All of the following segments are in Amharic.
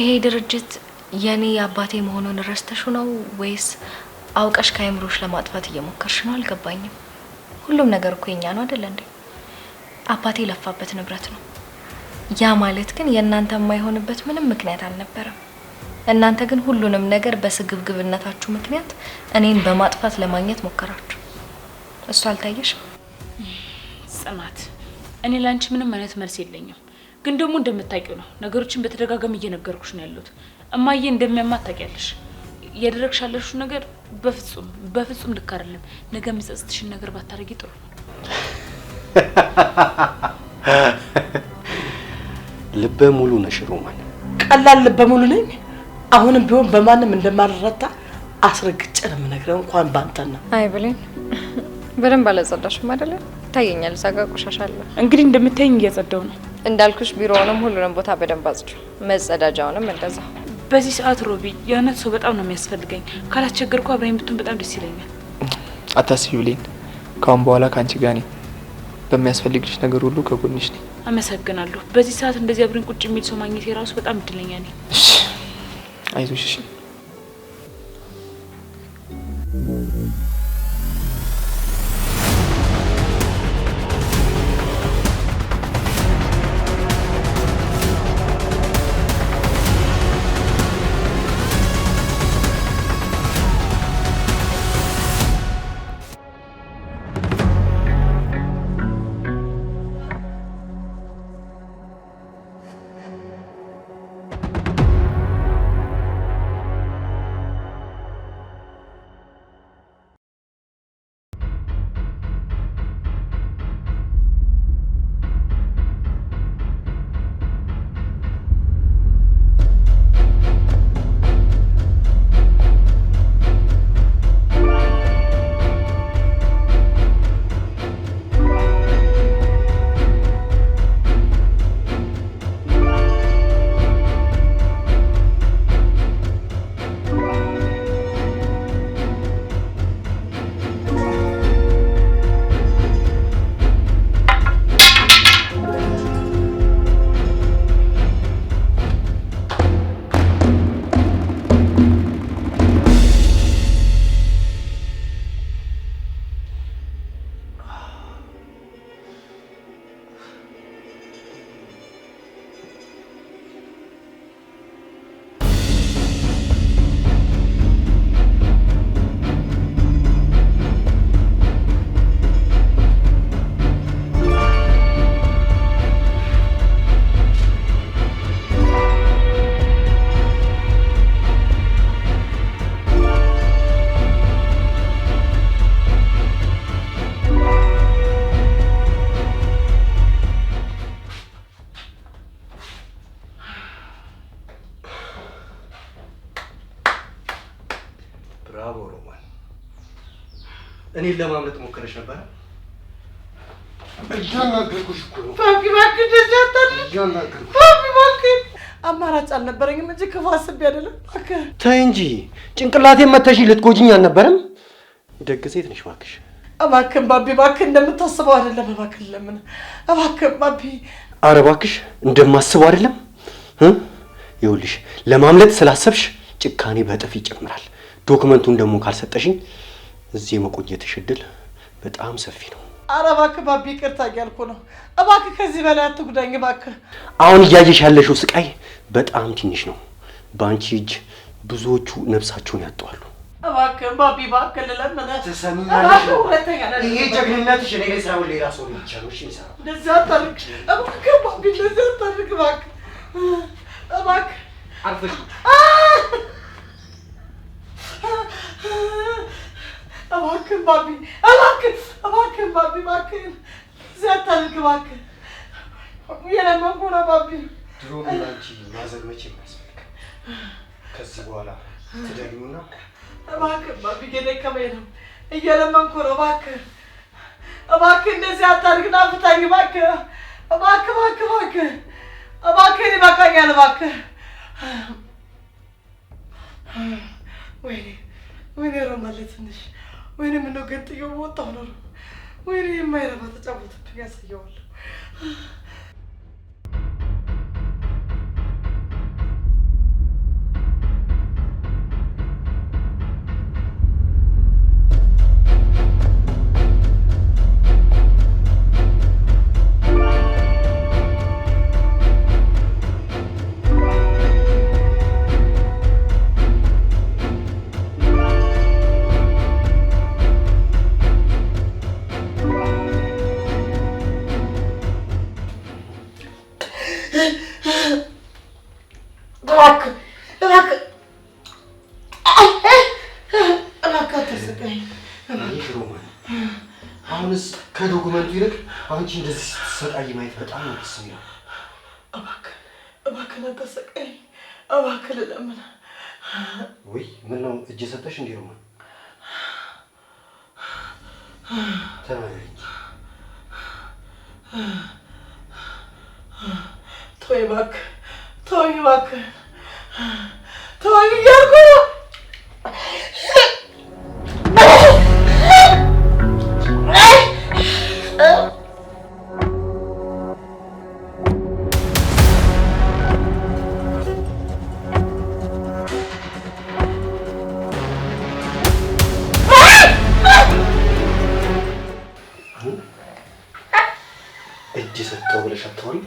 ይሄ ድርጅት የኔ አባቴ መሆኑን ረስተሽ ነው ወይስ አውቀሽ ከአይምሮሽ ለማጥፋት እየሞከርሽ ነው? አልገባኝም። ሁሉም ነገር እኮ የኛ ነው አይደል እንዴ? አባቴ ለፋበት ንብረት ነው። ያ ማለት ግን የእናንተ የማይሆንበት ምንም ምክንያት አልነበረም። እናንተ ግን ሁሉንም ነገር በስግብግብነታችሁ ምክንያት እኔን በማጥፋት ለማግኘት ሞከራችሁ። እሱ አልታየሽም? ጽናት፣ እኔ ላንቺ ምንም አይነት መልስ የለኝም። ግን ደግሞ እንደምታውቂው ነው ነገሮችን በተደጋጋሚ እየነገርኩሽ ነው ያለሁት። እማዬ እንደሚያማት ታውቂያለሽ። ያደረግሻለሽው ነገር በፍጹም ልክ አይደለም። ነገ የሚጸጽትሽን ነገር ባታረጊ ጥሩ ነው። ልበ ሙሉ ነሽ ሮማን። ቀላል ልበ ሙሉ ነኝ። አሁንም ቢሆን በማንም እንደማልረታ አስረግጬ ነው የምነግረው። እንኳን ባንተና አይ ብሌን በደንብ አላጸዳሽም አይደለ? ታየኛል። ሳጋ ቆሻሻለ። እንግዲህ እንደምታየኝ እያጸዳው ነው እንዳልኩሽ። ቢሮውንም ሁሉንም ቦታ በደንብ አጽዱ፣ መጸዳጃውንም እንደዛ። በዚህ ሰዓት ሮቢ የእውነት ሰው በጣም ነው የሚያስፈልገኝ። ካላስቸገርኩ አብረኝ ብትሆን በጣም ደስ ይለኛል። አታስቢ ብሌን፣ ካሁን በኋላ ካንቺ ጋር ነኝ። በሚያስፈልግሽ ነገር ሁሉ ከጎንሽ ነኝ። አመሰግናለሁ። በዚህ ሰዓት እንደዚህ አብረን ቁጭ የሚል ሰው ማግኘት የራሱ በጣም እድለኛ ነኝ። እሺ አይዞሽ። እሺ ብራቮ ሮማን። እኔን ለማምለጥ ሞከረሽ ነበር? እያናገርኩሽ እኮ ነው። ፓፒ እባክህ እንደዚህ አታድርግ። እያናገርኩሽ ፓፒ እባክህ። አማራጭ አልነበረኝም እንጂ ክፉ አስቤ አይደለም። እባክህ ተይ እንጂ ጭንቅላቴን መተሽ ልትጎጂኝ አልነበረም? ደግ ሴት ነሽ እባክሽ። እባክህ ፓፒ እባክህ እንደምታስበው አይደለም። እባክህ ለምን እባክህ ፓፒ። ኧረ እባክሽ እንደማስበው አይደለም። ይኸውልሽ ለማምለጥ ስላሰብሽ ጭካኔ በእጥፍ ይጨምራል። ዶክመንቱን ደግሞ ካልሰጠሽኝ እዚህ የመቆየትሽ እድል በጣም ሰፊ ነው። ኧረ እባክህ ባቢ ይቅርታ እያልኩ ነው። እባክህ ከዚህ በላይ አትጉዳኝ እባክህ። አሁን እያየሽ ያለሽው ስቃይ በጣም ትንሽ ነው። በአንቺ እጅ ብዙዎቹ ነፍሳቸውን ያጠዋሉ። እባክህ ባቢ እባክህ ልለምንህ። ትሰሚኛለሽ? ይሄ ጀግንነትሽ እኔ ላይ ሳይሆን ሌላ ሰው ብቻ ነው። እሺ ይሰራል። እንደዚህ አታድርግ እባክህ ባቢ፣ እንደዚህ አታድርግ እባክህ። እባክህ አርፈሽ እባክህ ባቢ፣ እባክህ ባቢ፣ እባክህ እዚህ አታድርግ እባክህ። የለመንኩህ ነው ባቢ። ድሮ ላንቺ ማዘን መቼም አያስፈልግም። ከዚህ በኋላ ትደግሙና እባክህ ባቢ እየደከመኝ ነው። እየለመንኩህ ነው እባክህ እንደዚህ አታድርግ። ናፍታኝ እባክህ እባክህ እኔ በቃኛል እባክህ። ወይኔ ሮማን ትንሽ ወይኔ ምነው ገንጥዬው ወጣሁ ነው። ወይኔ የማይረባ ተጫወተብኝ ያሳየዋለሁ። እባክህ እባክህ እባክህ አትስቀኝ። ሮማን አሁንስ ከዶክመንቱ ይልቅ አንቺ እንደዚህ ስትሰቃይ ማየት በጣም ነው ደስ የሚለው። እባክህ እባክህ አትስቀኝ እባክህ ልለምንህ። ወይ ምነው እጅ ሰጠሽ እንዴ ሮማን? ተናገሪ። ተወኝ እባክህ ተወኝ እባክህ ተወኝ እያልኩ ነው። እጅ ሰጠው ብለሽ አታወሪም?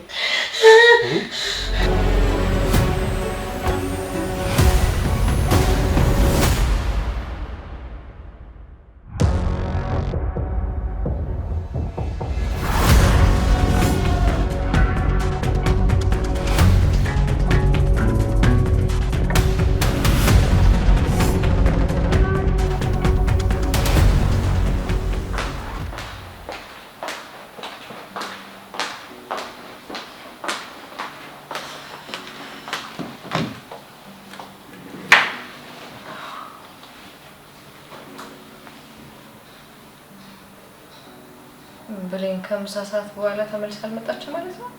ብሌን ከምሳ ሰዓት በኋላ ተመልሳ አልመጣችም ማለት ነው?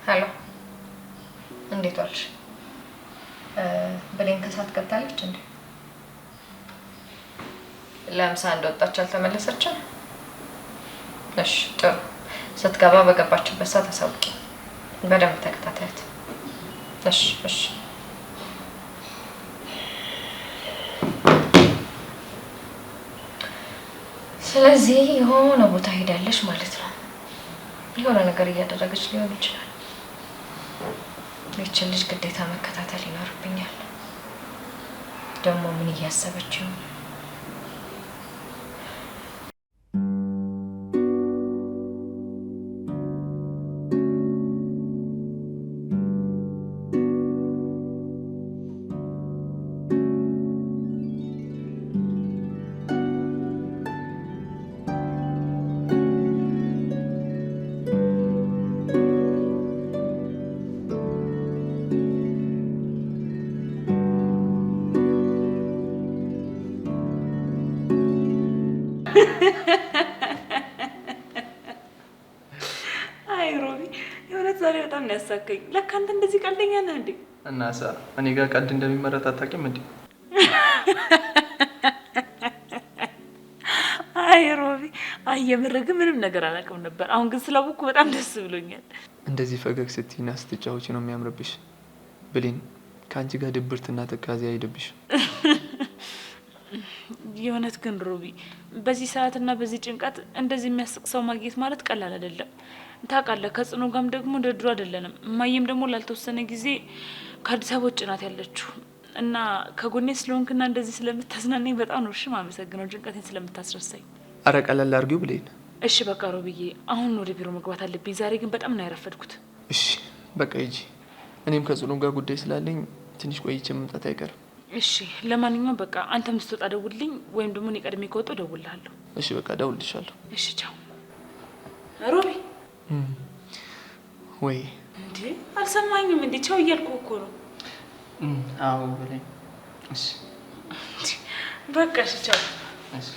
ሄሎ፣ እንዴት ዋልሽ? ብሌን ከሰዓት ገብታለች እንዴ? ለምሳ እንደወጣች አልተመለሰችም? እሺ ጥሩ። ስትገባ በገባችበት ሰዓት አሳውቂ። በደንብ ተከታተያት። እሺ እሺ። ስለዚህ የሆነ ቦታ ሄዳለች ማለት ነው። የሆነ ነገር እያደረገች ሊሆን ይችላል። ይችን ልጅ ግዴታ መከታተል ይኖርብኛል። ደግሞ ምን እያሰበች ይሆን? አይ ሮቢ፣ የእውነት ዛሬ በጣም ነው ያሳከኝ። ለካ አንተ እንደዚህ ቀልደኛ ነህ እንዴ? እና እኔ ጋር ቀልድ እንደሚመረጥ አታውቂም እንዴ? አይ ሮቢ፣ አይ የምር ግን ምንም ነገር አላውቅም ነበር። አሁን ግን ስላወቅኩ በጣም ደስ ብሎኛል። እንደዚህ ፈገግ ስትይና ስትጫወቺ ነው የሚያምርብሽ። ብሌን፣ ከአንቺ ጋር ድብርትና ትካዜ አይደብሽ። የእውነት ግን ሮቢ፣ በዚህ ሰዓትና በዚህ ጭንቀት እንደዚህ የሚያስቅ ሰው ማግኘት ማለት ቀላል አይደለም። ታውቃለህ፣ ከጽኑ ጋርም ደግሞ እንደ ድሮ አይደለንም። እማዬም ደግሞ ላልተወሰነ ጊዜ ከአዲስ አበባ ውጭ ናት ያለችው እና ከጎኔ ስለሆንክና እንደዚህ ስለምታዝናናኝ በጣም ነው እሺ ማመሰግነው፣ ጭንቀቴን ስለምታስረሳኝ። አረ ቀለል አድርጊው ብሌን። እሺ በቃ ሮቢዬ፣ አሁን ወደ ቢሮ መግባት አለብኝ። ዛሬ ግን በጣም ነው ያረፈድኩት። እሺ በቃ ሂጂ። እኔም ከጽኑ ጋር ጉዳይ ስላለኝ ትንሽ ቆይቼ መምጣት አይቀርም። እሺ ለማንኛውም በቃ አንተም ስትወጣ ደውልልኝ፣ ወይም ደግሞ እኔ ቀድሜ ከወጣሁ እደውልልሃለሁ። እሺ በቃ እደውልልሻለሁ። እሺ ቻው። ሮቢ ወይ እንዴ አልሰማኝም እንዴ? ቻው እያልኩ እኮ ነው። አዎ ብሌን። እሺ በቃ እሺ ቻው። እሺ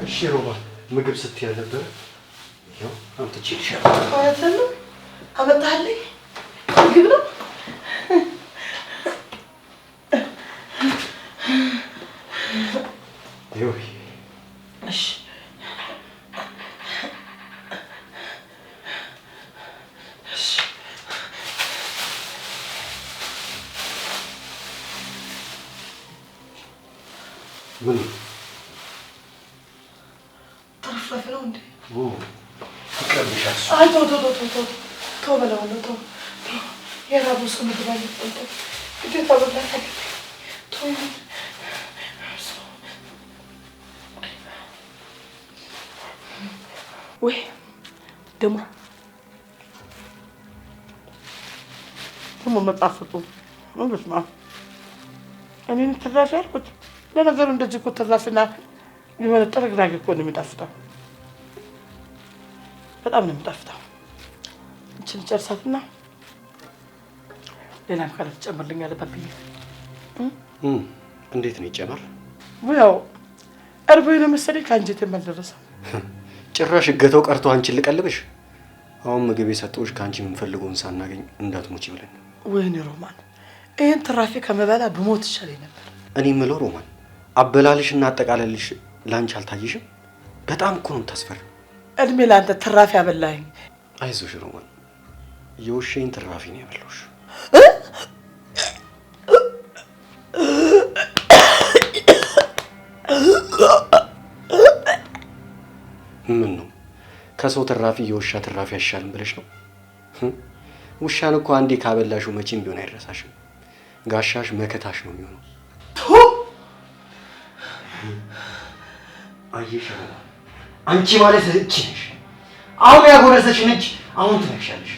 እሺ ሮማን ምግብ ስትይ ነበር። ያው አምጥቼልሻለሁ። አያተን ነው አመጣልኝ። ምግብ ነው። ይኸው እሺ ምን ተረፍረፍ ነው እንዴ? ይቀርብሻል። አይ ተው በለዋለሁ። ተው የራቡ ሰው ምግብ አለበት። ግዴታ መብላት አለብኝ። ተው ወይ ደግሞ መጣፍጡ በስመ አብ እኔን ትራፊ አልኩት። ለነገሩ እንደዚህ እኮ ትራፊና የሆነ ጥርግራግ እኮ ነው የሚጣፍጠው። በጣም ነው የሚጣፍጠው። እንችን ጨርሳትና ሌላም ካለ ትጨምርልኛለህ ባብዬ። እንዴት ነው ይጨመር? ያው እርቦኝ ነው መሰለኝ ከአንጀቴም አልደረሰም። ጭራሽ እገተው ቀርቶ አንቺን ልቀልብሽ። አሁን ምግብ የሰጠሁሽ ከአንቺ የምንፈልገውን ሳናገኝ እንዳትሞቺ ብለን። ወይኔ ሮማን ይህን ትራፊ ከመበላ ብሞት ይሻለኝ ነበር። እኔ የምለው ሮማን አበላልሽና አጠቃለልሽ ላንቺ አልታየሽም? በጣም እኮ ነው የምታስፈሪው። እድሜ ለአንተ ትራፊ አበላኝ። አይዞሽ ሮማን የውሻዬን ትራፊ ነው ያበላሁሽ። ምን ነው ከሰው ትራፊ የውሻ ትራፊ አይሻልም ብለሽ ነው? ውሻን እኮ አንዴ ካበላሽው መቼም ቢሆን አይረሳሽም። ጋሻሽ መከታሽ ነው የሚሆነው። አየሽ አንቺ ማለት እቺ ነሽ። አሁን ያጎረሰሽን እጅ አሁን ትነክሻለሽ።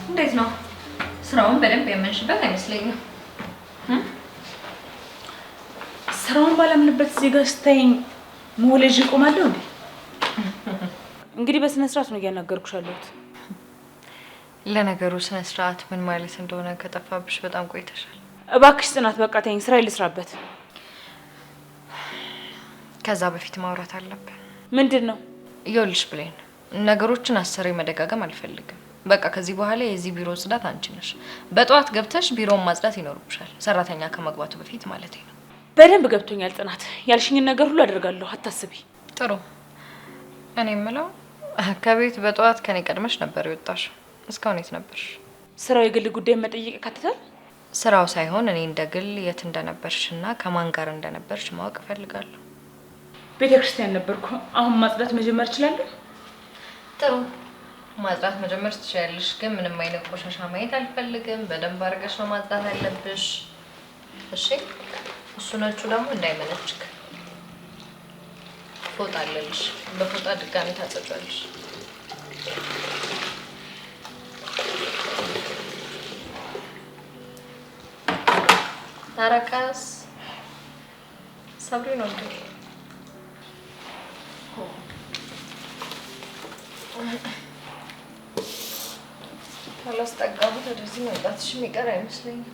እንዴት ነው? ስራውን በደንብ ያመንሽበት አይመስለኝም። ስራውን ባላምንበት እዚህ ጋር ስታይኝ መወለጅ እቆማለሁ እንዴ? እንግዲህ በስነ ስርዓት ነው እያናገርኩሽ ያለሁት። ለነገሩ ስነ ስርዓት ምን ማለት እንደሆነ ከጠፋብሽ በጣም ቆይተሻል። እባክሽ ጽናት፣ በቃ ተይኝ፣ ስራ ልስራበት። ከዛ በፊት ማውራት አለብን። ምንድን ነው? ይኸውልሽ ብሌን፣ ነገሮችን አሰሪ መደጋገም አልፈልግም። በቃ ከዚህ በኋላ የዚህ ቢሮ ጽዳት አንቺ ነሽ። በጠዋት ገብተሽ ቢሮውን ማጽዳት ይኖርብሻል፣ ሰራተኛ ከመግባቱ በፊት ማለት ነው። በደንብ ገብቶኛል ጽናት፣ ያልሽኝን ነገር ሁሉ አደርጋለሁ፣ አታስቢ። ጥሩ። እኔ የምለው ከቤት በጠዋት ከኔ ቀድመሽ ነበር የወጣሽው። እስካሁን የት ነበርሽ? ስራው የግል ጉዳይ መጠየቅ ያካትታል? ስራው ሳይሆን እኔ እንደ ግል የት እንደነበርሽና ከማን ጋር እንደነበርሽ ማወቅ እፈልጋለሁ። ቤተ ክርስቲያን ነበርኩ። አሁን ማጽዳት መጀመር እችላለሁ? ጥሩ፣ ማጽዳት መጀመር ትችያለሽ። ግን ምንም አይነት ቆሻሻ ማየት አልፈልግም። በደንብ አድርገሽ ነው ማጽዳት ያለብሽ። እሺ? እሱ ነጩ ደግሞ እንዳይመነችክ። ፎጣ አለልሽ። በፎጣ ድጋሚ ታጸጃለሽ። ታረቃስ ሰብሪ ነው እንዴ? ካላስጠጋሁት ወደዚህ መምጣትሽ የሚቀር አይመስለኝም።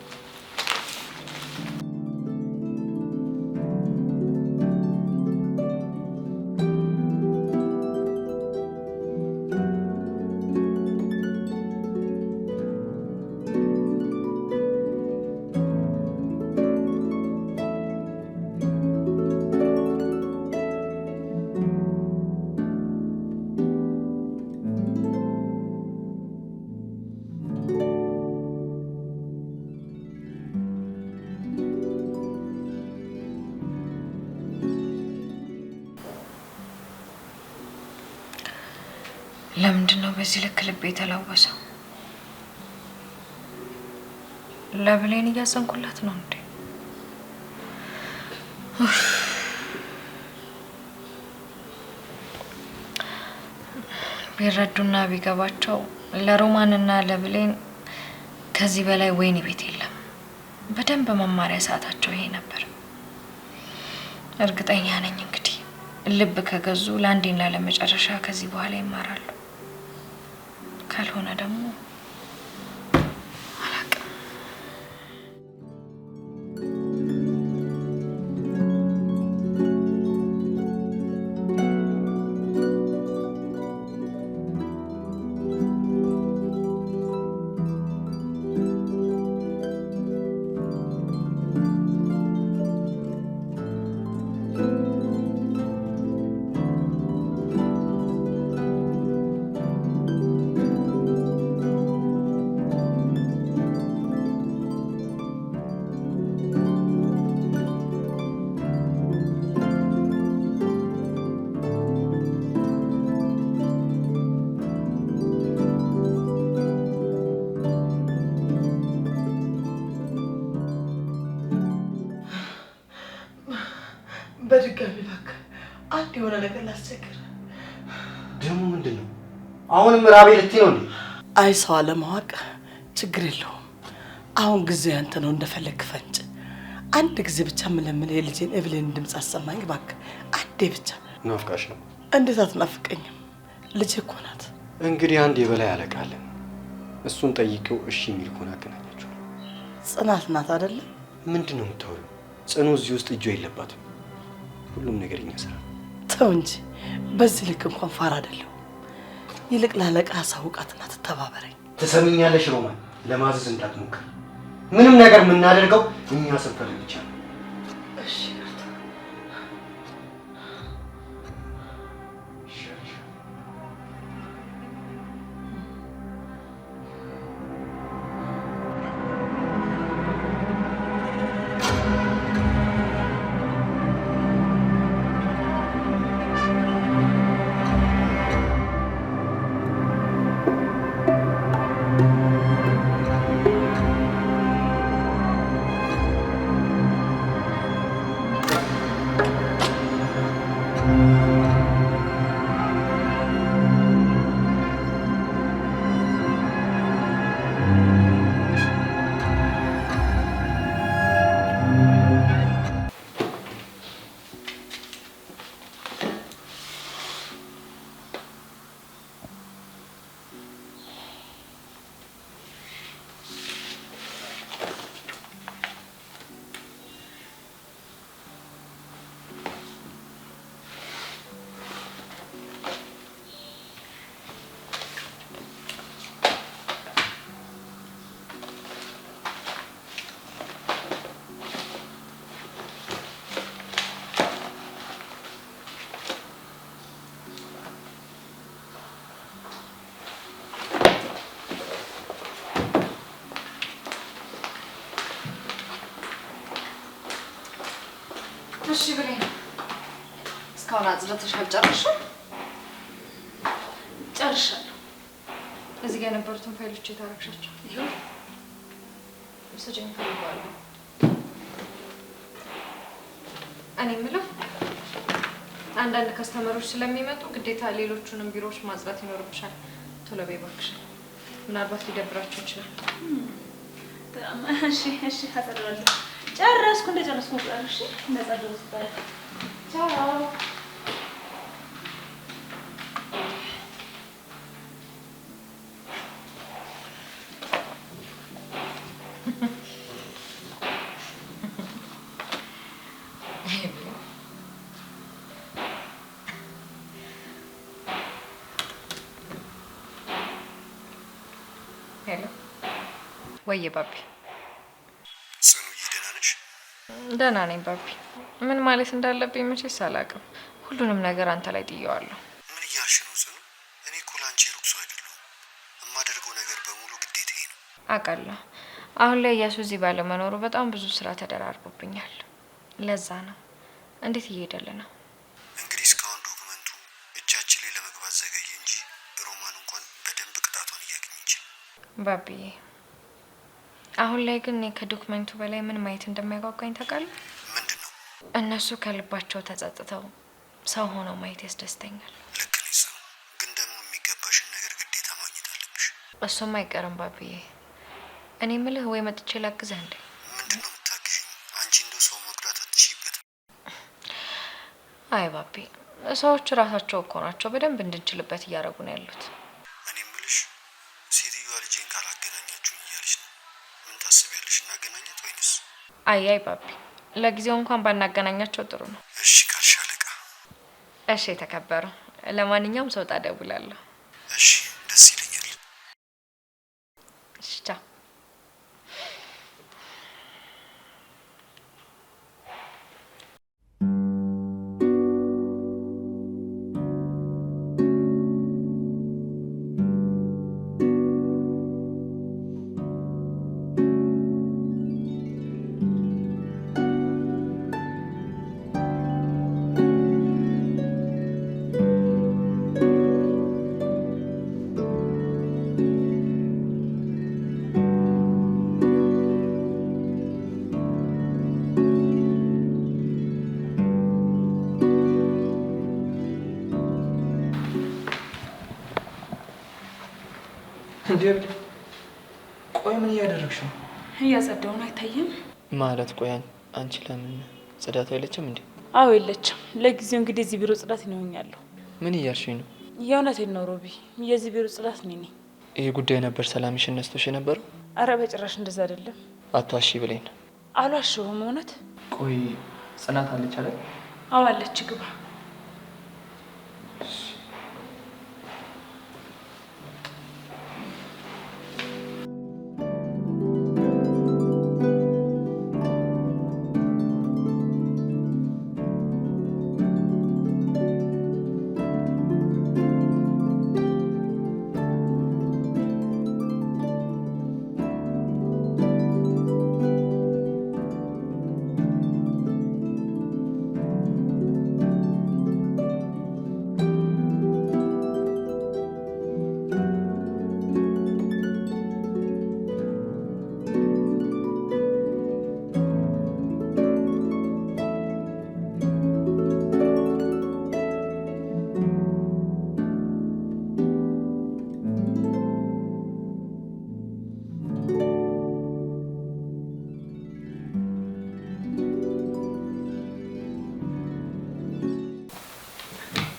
ለምንድን ነው በዚህ ልክ ልቤ የተላወሰው? ለብሌን እያዘንኩላት ነው እንዴ? ቢረዱና ቢገባቸው ለሮማንና ለብሌን ከዚህ በላይ ወይን ቤት የለም። በደንብ መማሪያ ሰዓታቸው ይሄ ነበር። እርግጠኛ ነኝ እንግዲህ ልብ ከገዙ ለአንዴና ለመጨረሻ ከዚህ በኋላ ይማራሉ። ካልሆነ ደግሞ አላውቅም። በድጋሚ እባክህ አንድ የሆነ ነገር ላስቸግር። ደግሞ ምንድን ነው? አሁንም ራቤ ልትይ ነው እንዴ? አይ ሰው አለማወቅ ችግር የለውም። አሁን ጊዜው ያንተ ነው፣ እንደፈለግ ፈንጭ። አንድ ጊዜ ብቻ የምለምንህ የልጄን እብሌን ድምፅ አሰማኝ እባክህ፣ አንዴ ብቻ። ናፍቃሽ ነው? እንዴት አትናፍቀኝም? ልጄ እኮ ናት። እንግዲህ አንድ የበላይ አለቃ አለን። እሱን ጠይቀው እሺ የሚል ከሆነ አገናኛቸዋለሁ። ጽናት ናት አይደለም? ምንድን ነው የምታወሪው? ጽኑ እዚህ ውስጥ እጇ የለባትም። ሁሉም ነገር እኛ ስራ። ተው እንጂ በዚህ ልክ እንኳን ፋራ አይደለሁ። ይልቅ ላለቃ አሳውቃትና ትተባበረኝ። ትሰሚኛለሽ ሮማን? ለማዘዝ እንዳትሞክር። ምንም ነገር የምናደርገው እኛ ስንፈልግ ብቻ ነው። እሺ እሺ ብለኝ እስካሁን አጽድተሽ አልጨረስሽም? ጨርሻለሁ። እዚህ ጋር የነበሩትን ፋይሎች የታረግሻቸው? ይኸው ስጭኝ እፈልጋለሁ። እኔ የምለው አንዳንድ ከስተመሮች ስለሚመጡ ግዴታ ሌሎቹንም ቢሮዎች ማጽዳት ይኖርብሻል። ቶሎ በይ እባክሽን፣ ምናልባት ሊደብራቸው ይችላል። እሺ እሺ፣ አጸዳለሁ። ጨረስኩ። እንደጨረስኩ ቁጥር እሺ፣ እንደጸዳሁ ስታይ ቻው። ሄሎ፣ ወይዬ ባቢ። ጽኑዬ ደህና ነሽ? ደህና ነኝ ባቢ። ምን ማለት እንዳለብኝ መቼስ አላውቅም። ሁሉንም ነገር አንተ ላይ ጥየዋለሁ። ምን እያልሽ ነው ጽኑ? እኔ እኮ ለአንቺ ሩቅ ሰው አይደለሁም። የማደርገው ነገር በሙሉ ግዴታዬ ነው። አውቃለሁ። አሁን ላይ እያሱ እዚህ ባለመኖሩ በጣም ብዙ ስራ ተደራርቦብኛል። ለዛ ነው። እንዴት እየሄደልህ ነው? እንግዲህ እስካሁን ዶክመንቱ እጃችን ላይ ለመግባት ዘገየ እንጂ ሮማን እንኳን በደንብ ቅጣቷን እያገኘች። ባቢዬ፣ አሁን ላይ ግን እኔ ከዶክመንቱ በላይ ምን ማየት እንደሚያጓጓኝ ታውቃለህ? ምንድን ነው? እነሱ ከልባቸው ተጸጽተው ሰው ሆነው ማየት ያስደስተኛል። ልክ ነሽ ጽኑ፣ ግን ደግሞ የሚገባሽን ነገር ግዴታ ማግኘት አለብሽ። እሱም አይቀርም ባቢዬ። እኔ ምልህ ወይ መጥቼ ላግዝህ እንዴ? ምንድን ነው የምታግዥኝ? አንቺ እንደው ሰው መጉዳት አትችይበትም። አይ ባቢ፣ ሰዎቹ ራሳቸው እኮ ናቸው በደንብ እንድንችልበት እያደረጉ ነው ያሉት። እኔ ምልሽ ሴትዮዋ ልጄን ካላገናኛችሁኝ እያለች ነው። ምን ታስቢያለሽ? እናገናኘት ወይንስ? አይ ባቢ፣ ለጊዜው እንኳን ባናገናኛቸው ጥሩ ነው። እሺ ካልሽ አለቃ። እሺ የተከበረው፣ ለማንኛውም ሰው እደውላለሁ። እሺ ደስ ይለኛል። እሺ ቻው። እንዴ ቆይ ምን እያደረግሽ ነው? እያጸዳሁ ነው። አይታይም ማለት ቆይ አንቺ ለምን ጽዳት አይለችም እንዴ? አዎ የለችም። ለጊዜው እንግዲህ እዚህ ቢሮ ጽዳት ይነውኛለሁ። ምን እያልሽኝ ነው? የእውነቴን ነው ሮቢ፣ የዚህ ቢሮ ጽዳት እኔ ነኝ። ይሄ ጉዳይ ነበር ሰላምሽን ነስቶሽ የነበረው? አረ በጭራሽ እንደዛ አይደለም። አትዋሺ ብለኝ። አልዋሸሁም እውነት። ቆይ ጽናት አለች አይደል? አዎ አለች። ግባ።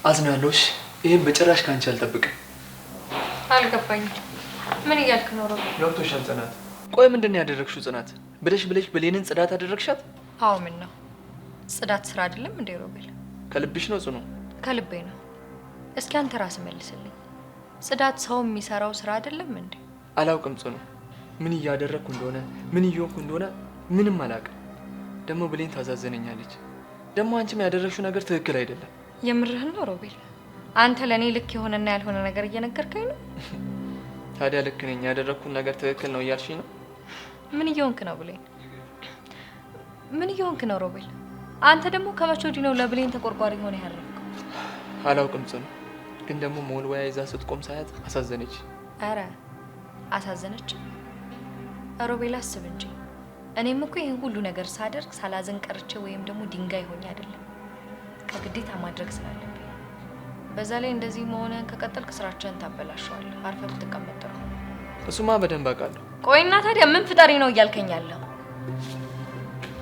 አዝናለሁሽ። ይሄን በጭራሽ ካንቺ አልጠብቅም። አልገባኝም። ምን እያልክ ነው ሮቢ? ገብቶሻል ጽናት? ቆይ ምንድን ነው ያደረግሽው ጽናት? ብለሽ ብሌንን ጽዳት አደረግሻት? አዎ ምን ነው ጽዳት ስራ አይደለም እንዴ ሮቤል? ከልብሽ ነው ጽኑ? ከልቤ ነው። እስኪ አንተ ራስ መልስልኝ። ጽዳት ሰው የሚሰራው ስራ አይደለም እንዴ? አላውቅም ጽኑ፣ ምን እያደረግኩ እንደሆነ ምን እየሆንኩ እንደሆነ ምንም አላውቅም። ደግሞ ብሌን ታዛዘነኛለች። ደግሞ አንቺም ያደረግሽው ነገር ትክክል አይደለም። የምርህን ነው ሮቤል? አንተ ለኔ ልክ የሆነና ያልሆነ ነገር እየነገርከኝ ነው? ታዲያ ልክ ነኝ? ያደረግኩት ነገር ትክክል ነው እያልሽኝ ነው? ምን እየሆንክ ነው ብሌን? ምን እየሆንክ ነው ሮቤል? አንተ ደግሞ ከመቼ ወዲህ ነው ለብሌን ተቆርቋሪ ሆነ ያረፍከው? አላውቅም ጽኑ፣ ግን ደግሞ መወልወያ ይዛ ስትቆም ሳያት አሳዘነች። አረ አሳዘነች? ሮቤል አስብ እንጂ እኔም እኮ ይሄን ሁሉ ነገር ሳደርግ ሳላዘን ቀርቼ ወይም ደግሞ ድንጋይ ሆኜ አይደለም፣ ከግዴታ ማድረግ ስላለብኝ። በዛ ላይ እንደዚህ መሆንህን ከቀጠልክ ስራችንን ታበላሸዋለህ። አርፈህ ብትቀመጥ ጥሩ። እሱማ በደንብ አውቃለሁ። ቆይና ታዲያ ምን ፍጠሪ ነው እያልከኝ ያለው?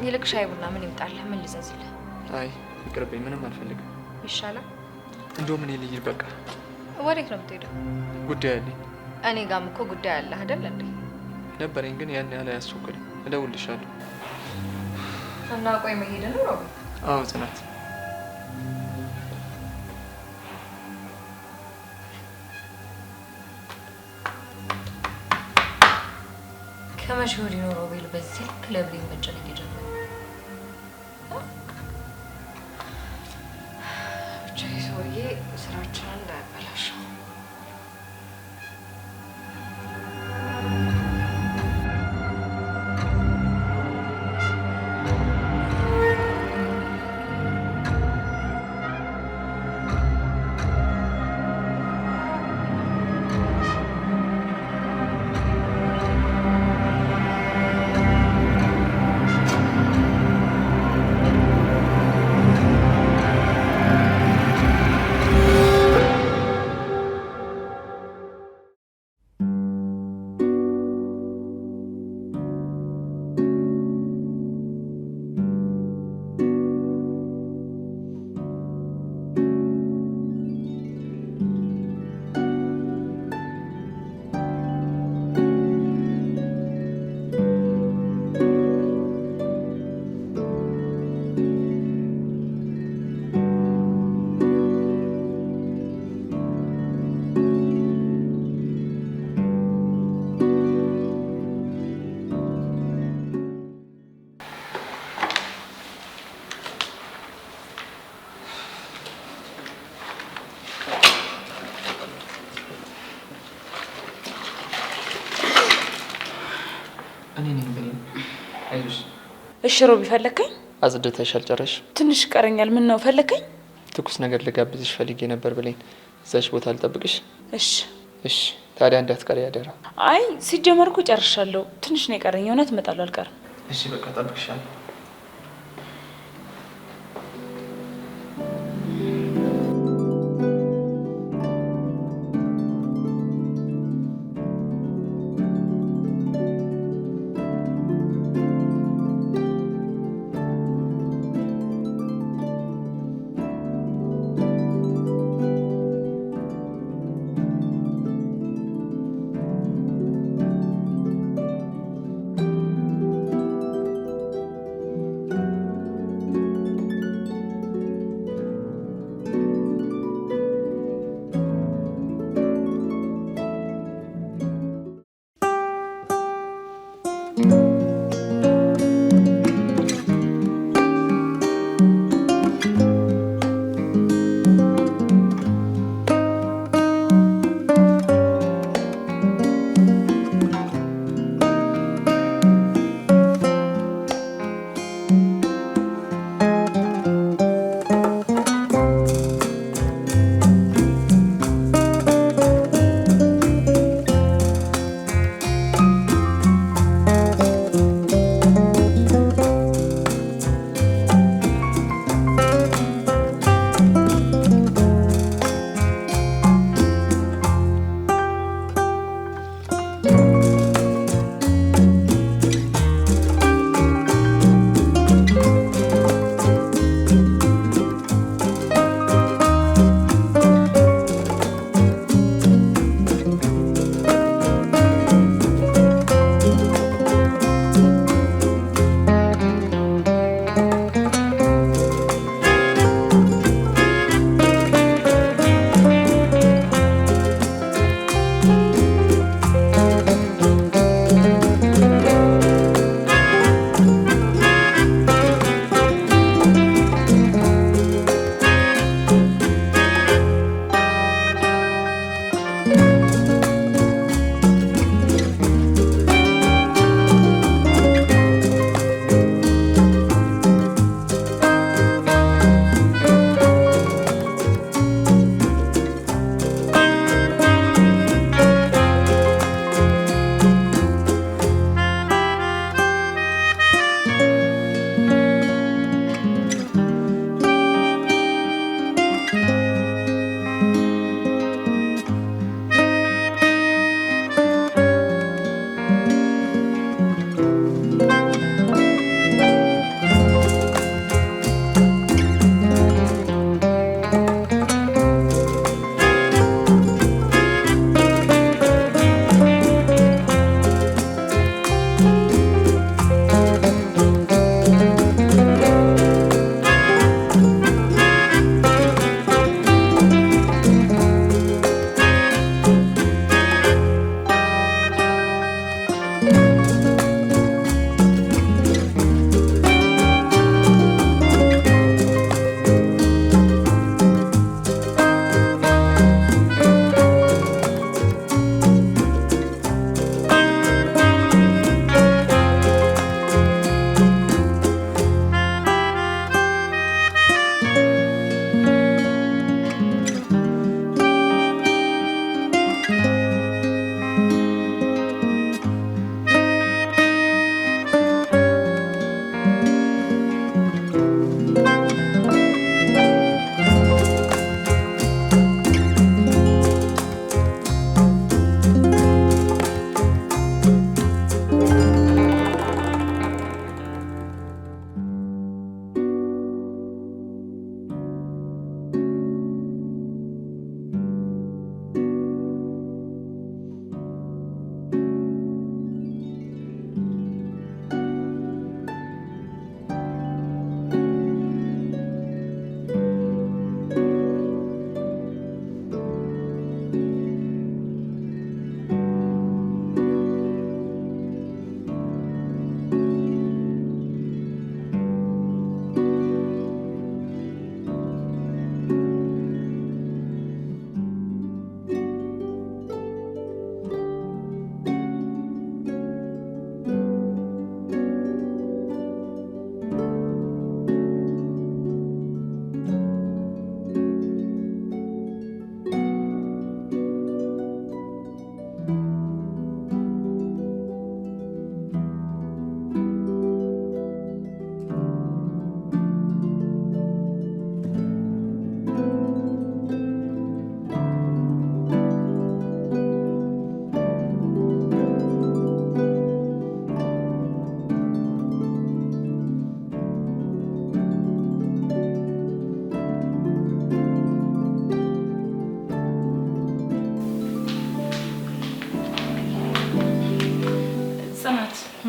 ይልቅ ሻይ ቡና ምን ይምጣልህ? ምን ልዘዝልህ? አይ ይቅርብኝ፣ ምንም አልፈልግም። ይሻላል። እንደውም እኔ ልሂድ በቃ። ወዴት ነው የምትሄደው? ጉዳይ አለኝ። እኔ ጋርም እኮ ጉዳይ አለ አይደል እንዴ? ነበረኝ፣ ግን ያን ያህል አያስቸኩልም። እደውልልሻለሁ። እና ቆይ መሄድ ነው ሮቤል? አዎ ጽናት። ከመቼ ወዲህ ነው ሮቤል በዚህ ልክ ለብሌን መጨነቅ የጀመረው? ብቻ ሰውዬ ስራችንን እንዳያበላሸው። እሺ ሮቢ ፈለከኝ? አጽድተሽ አልጨረሽ? ትንሽ ይቀረኛል። ምን ነው ፈለከኝ? ትኩስ ነገር ልጋብዝሽ ፈልጌ ነበር ብለኝ። እዛች ቦታ ልጠብቅሽ? እሺ እሺ። ታዲያ እንዳትቀሪ ያደራ። አይ ሲጀመር እኮ ጨርሻለሁ። ትንሽ ነው የቀረኝ። እውነት እመጣለሁ፣ አልቀርም። እሺ በቃ ጠብቅሻለሁ።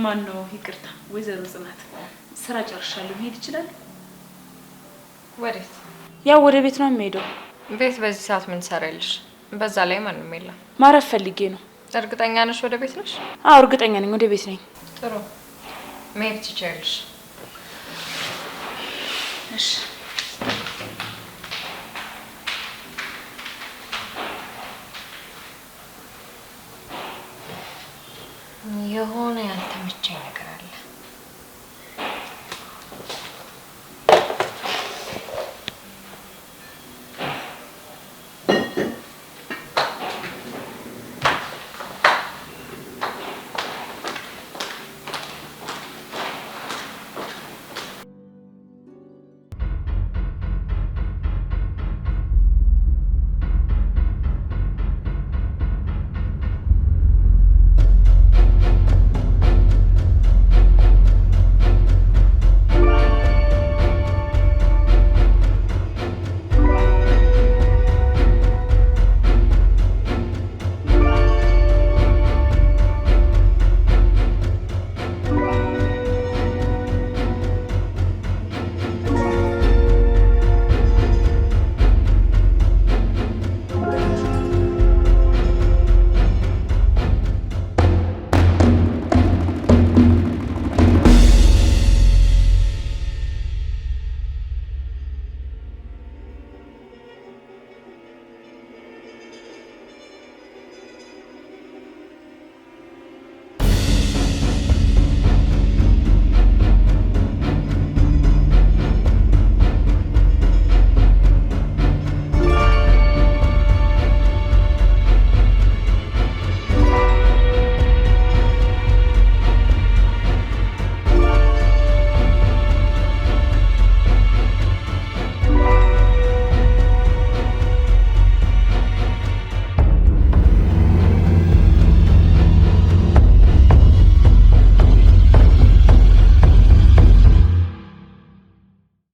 ማን ነው? ይቅርታ ወይዘሮ ጽናት ስራ ጨርሻለሁ። መሄድ ይችላል? ወዴት? ያው ወደ ቤት ነው የምሄደው። ቤት በዚህ ሰዓት ምን ትሰሪያለሽ? በዛ ላይ ማንም የለም። ማረፍ ፈልጌ ነው። እርግጠኛ ነሽ ወደ ቤት ነሽ? አዎ እርግጠኛ ነኝ፣ ወደ ቤት ነኝ። ጥሩ መሄድ ትችያለሽ። እሺ የሆነ ያልተመቸኝ ነገር አለ።